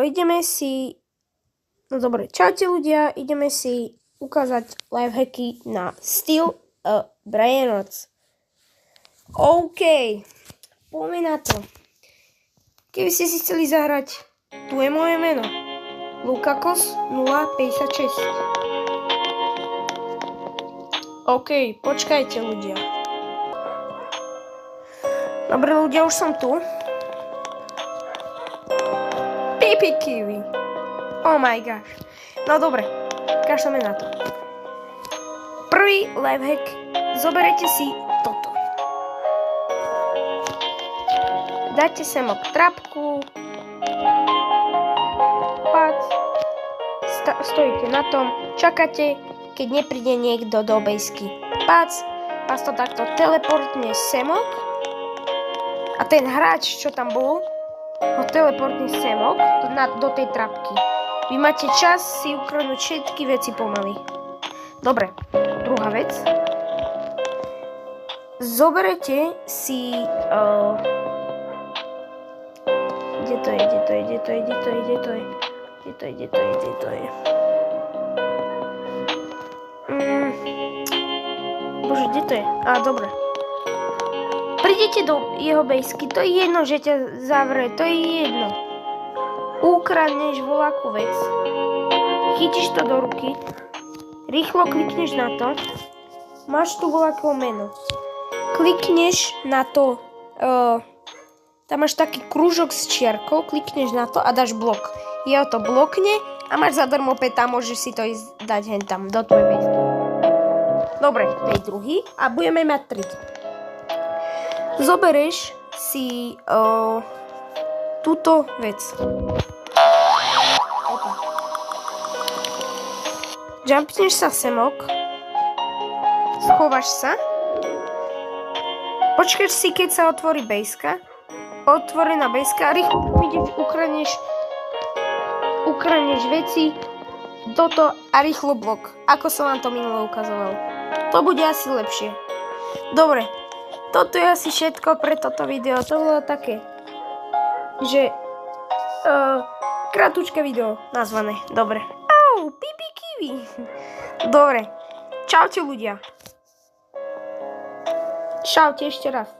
ideme si... No dobre, čaute ľudia, ideme si ukázať lifehacky na Still a Brainoc. OK, poďme na to. Keby ste si chceli zahrať, tu je moje meno. Lukakos 056. OK, počkajte ľudia. Dobre ľudia, už som tu. Pipi kiwi. Oh my gosh. No dobre, kašleme na to. Prvý lifehack, zoberete si toto. Dáte semok trapku. Pac. Stojíte na tom, čakáte, keď nepríde niekto do bejsky. Pac, vás to takto teleportne semok. A ten hráč, čo tam bol, ho teleportne semok do tej trapky. Vy máte čas si ukradnúť všetky veci pomaly. Dobre, druhá vec. Zoberete si... Kde to je? Bože, kde to je? Dobre. Prídete do jeho bejsky, to je jedno, že ťa zavre, to je jedno. Ukradneš voľakú vec, chytíš to do ruky, rýchlo klikneš na to, máš tu voľakého meno. Klikneš na to, tam máš taký krúžok s čiarkou, klikneš na to a dáš blok. Jeho to blokne a máš zadarmo peta, môžeš si to ísť dať hen tam, do tvojej bejsky. Dobre, to je druhý a budeme mať 3. Zobereš si túto vec. Jumpneš sa semok, schováš sa, počkáš si, keď sa otvorí bejska, otvorená bejska a rýchlo ideš, ukradneš veci, toto a rýchlo blok, ako som vám to minule ukazoval. To bude asi lepšie. Dobre, toto je asi všetko pre toto video. To bolo také, že kratučké video nazvané. Dobre. Pipi kiwi. Dobre. Čaute ľudia. Čaute ešte raz.